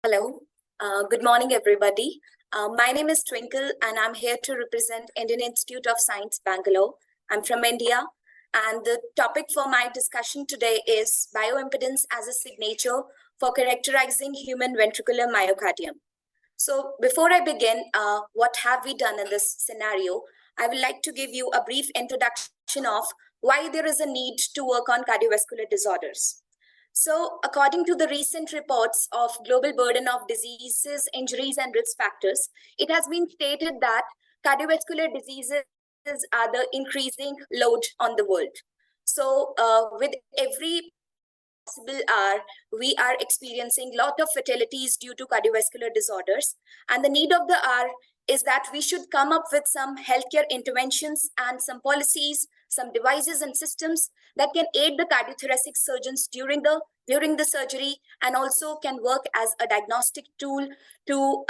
Hello. Good morning, everybody. My name is Twinkle, and I'm here to represent Indian Institute of Science, Bangalore. I'm from India, and the topic for my discussion today is bioimpedance as a signature for characterizing human ventricular myocardium. So before I begin, what have we done in this scenario? I would like to give you a brief introduction of why there is a need to work on cardiovascular disorders. So, according to the recent reports of global burden of diseases, injuries, and risk factors, it has been stated that cardiovascular diseases are the increasing load on the world. So, with every possible hour, we are experiencing a lot of fatalities due to cardiovascular disorders. And the need of the hour is that we should come up with some healthcare interventions and some policies, some devices and systems that can aid the cardiothoracic surgeons during the surgery, and also can work as a diagnostic tool to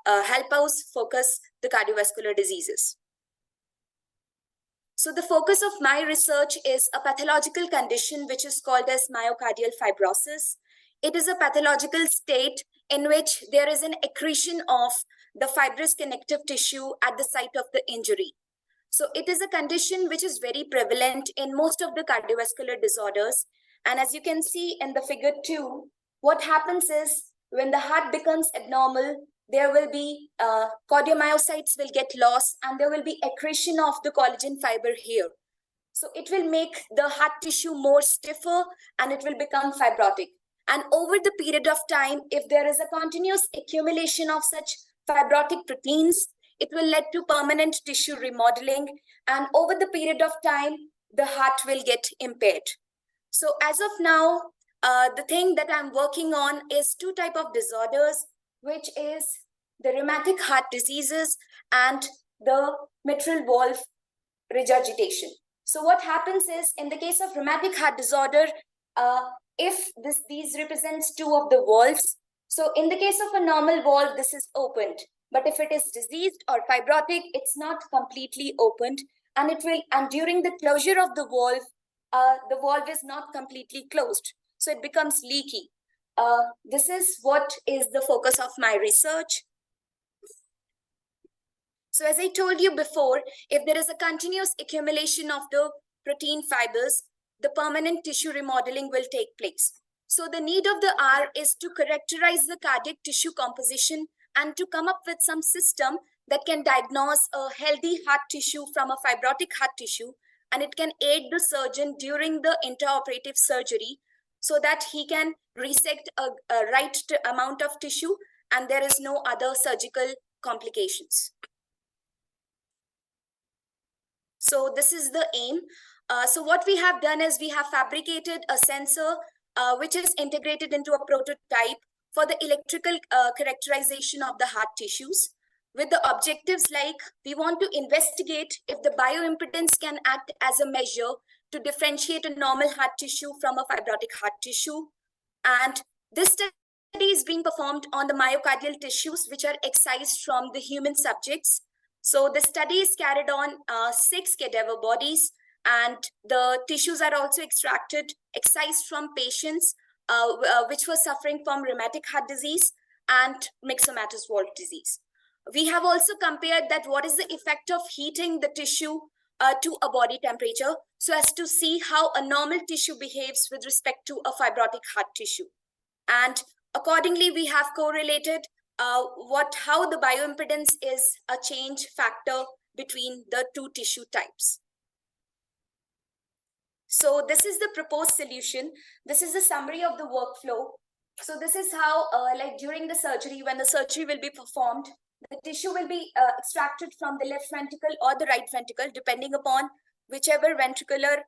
help us focus the cardiovascular diseases. So the focus of my research is a pathological condition which is called as myocardial fibrosis. It is a pathological state in which there is an accretion of the fibrous connective tissue at the site of the injury. So it is a condition which is very prevalent in most of the cardiovascular disorders. And as you can see in the figure 2, what happens is when the heart becomes abnormal, there will be cardiomyocytes will get lost, and there will be accretion of the collagen fiber here. So it will make the heart tissue more stiffer and it will become fibrotic. And over the period of time, if there is a continuous accumulation of such fibrotic proteins, it will lead to permanent tissue remodeling. And over the period of time, the heart will get impaired. So as of now, the thing that I'm working on is 2 types of disorders, which is the rheumatic heart diseases and the mitral valve regurgitation. So what happens is, in the case of rheumatic heart disorder, if these represents 2 of the valves, so in the case of a normal valve, this is opened. But if it is diseased or fibrotic, it's not completely opened, and during the closure of the valve is not completely closed, so it becomes leaky. This is what is the focus of my research. So as I told you before, if there is a continuous accumulation of the protein fibers, the permanent tissue remodeling will take place. So the need of the hour is to characterize the cardiac tissue composition and to come up with some system that can diagnose a healthy heart tissue from a fibrotic heart tissue, and it can aid the surgeon during the intraoperative surgery so that he can resect a right amount of tissue and there is no other surgical complications. So this is the aim. So what we have done is we have fabricated a sensor which is integrated into a prototype for the electrical characterization of the heart tissues, with the objectives like we want to investigate if the bioimpedance can act as a measure to differentiate a normal heart tissue from a fibrotic heart tissue. And this study is being performed on the myocardial tissues which are excised from the human subjects. So the study is carried on 6 cadaver bodies, and the tissues are also excised from patients which were suffering from rheumatic heart disease and myxomatous valve disease. We have also compared that what is the effect of heating the tissue to a body temperature, so as to see how a normal tissue behaves with respect to a fibrotic heart tissue. And accordingly, we have correlated how the bioimpedance is a change factor between the 2 tissue types. So this is the proposed solution. This is a summary of the workflow. So this is how, like during the surgery, when the surgery will be performed, the tissue will be extracted from the left ventricle or the right ventricle, depending upon whichever ventricular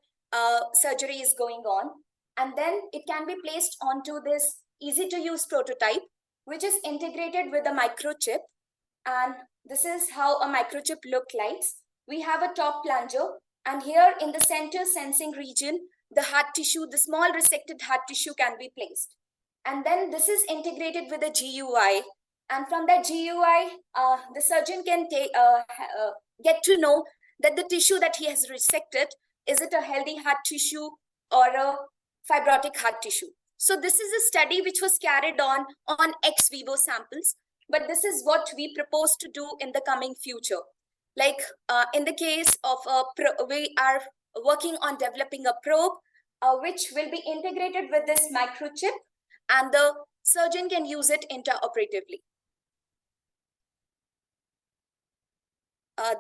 surgery is going on. And then it can be placed onto this easy to use prototype, which is integrated with a microchip. And this is how a microchip looks like. We have a top plunger, and here in the center sensing region, the heart tissue, the small resected heart tissue can be placed. And then this is integrated with a GUI. And from that GUI, the surgeon can get to know that the tissue that he has resected, is it a healthy heart tissue or a fibrotic heart tissue? So this is a study which was carried on ex vivo samples, but this is what we propose to do in the coming future. Like in the case of we are working on developing a probe which will be integrated with this microchip, and the surgeon can use it intraoperatively.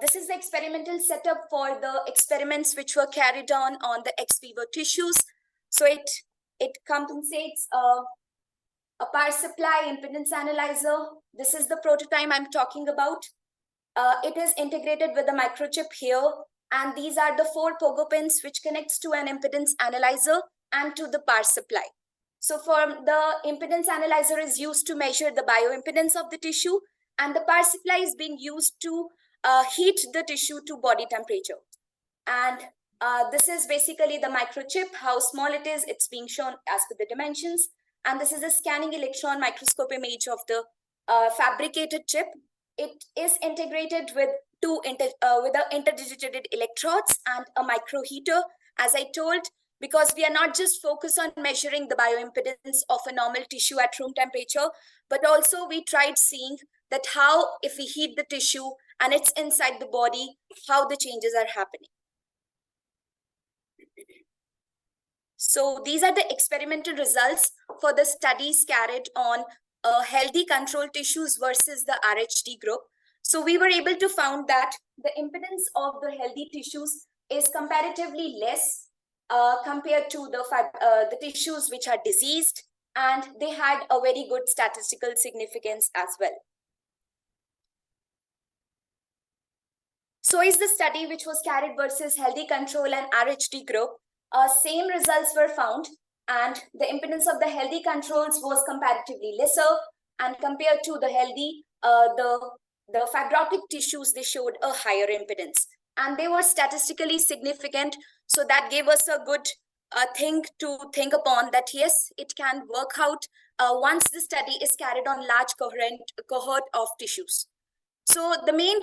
This is the experimental setup for the experiments which were carried on the ex vivo tissues. So it compensates a power supply impedance analyzer. This is the prototype I'm talking about. It is integrated with the microchip here, and these are the 4 pogo pins which connects to an impedance analyzer and to the power supply. So for the impedance analyzer is used to measure the bioimpedance of the tissue, and the power supply is being used to heat the tissue to body temperature. And this is basically the microchip, how small it is. It's being shown as per the dimensions. And this is a scanning electron microscope image of the fabricated chip. It is integrated with interdigitated electrodes and a microheater, as I told, because we are not just focused on measuring the bioimpedance of a normal tissue at room temperature, but also we tried seeing that how, if we heat the tissue and it's inside the body, how the changes are happening. So these are the experimental results for the studies carried on healthy control tissues versus the RHD group. So we were able to find that the impedance of the healthy tissues is comparatively less compared to the tissues which are diseased, and they had a very good statistical significance as well. So is the study which was carried versus healthy control and RHD group. Same results were found, and the impedance of the healthy controls was comparatively lesser, and compared to the healthy, the fibrotic tissues, they showed a higher impedance, and they were statistically significant. So that gave us a good thing to think upon, that yes, it can work out once the study is carried on large cohort of tissues. So the main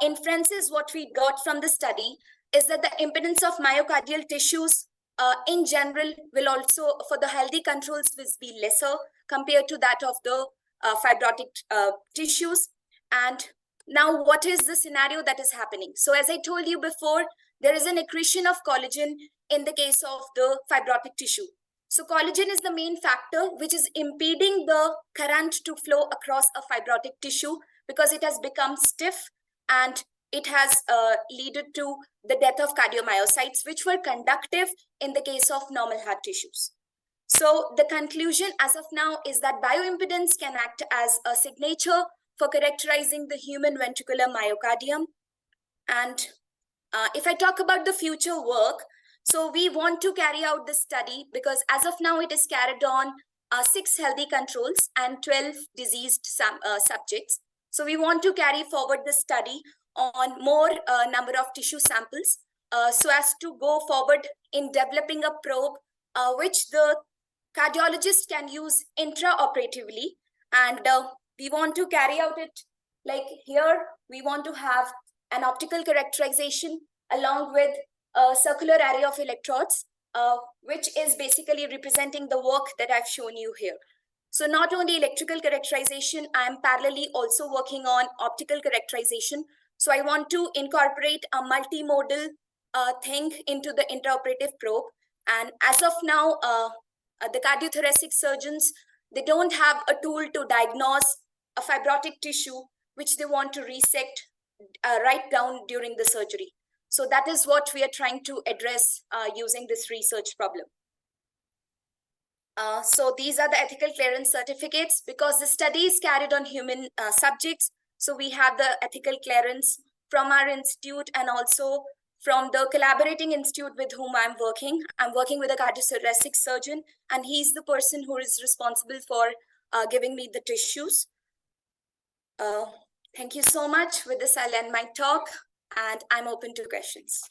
inferences what we got from the study is that the impedance of myocardial tissues in general will also, for the healthy controls, will be lesser compared to that of the fibrotic tissues. And now what is the scenario that is happening? So as I told you before, there is an accretion of collagen in the case of the fibrotic tissue. So collagen is the main factor which is impeding the current to flow across a fibrotic tissue, because it has become stiff, and it has led to the death of cardiomyocytes, which were conductive in the case of normal heart tissues. So the conclusion as of now is that bioimpedance can act as a signature for characterizing the human ventricular myocardium. And if I talk about the future work, so we want to carry out this study because as of now it is carried on 6 healthy controls and 12 diseased subjects. So we want to carry forward the study on more number of tissue samples so as to go forward in developing a probe which the cardiologist can use intraoperatively. And we want to carry out it like here. We want to have an optical characterization along with a circular array of electrodes, which is basically representing the work that I've shown you here. So not only electrical characterization, I'm parallelly also working on optical characterization. So I want to incorporate a multimodal thing into the intraoperative probe. And as of now, the cardiothoracic surgeons, they don't have a tool to diagnose a fibrotic tissue, which they want to resect right down during the surgery. So that is what we are trying to address using this research problem. So these are the ethical clearance certificates because the study is carried on human subjects. So we have the ethical clearance from our institute and also from the collaborating institute with whom I'm working. I'm working with a cardiothoracic surgeon, and he's the person who is responsible for giving me the tissues. Thank you so much. With this, I'll end my talk, and I'm open to questions.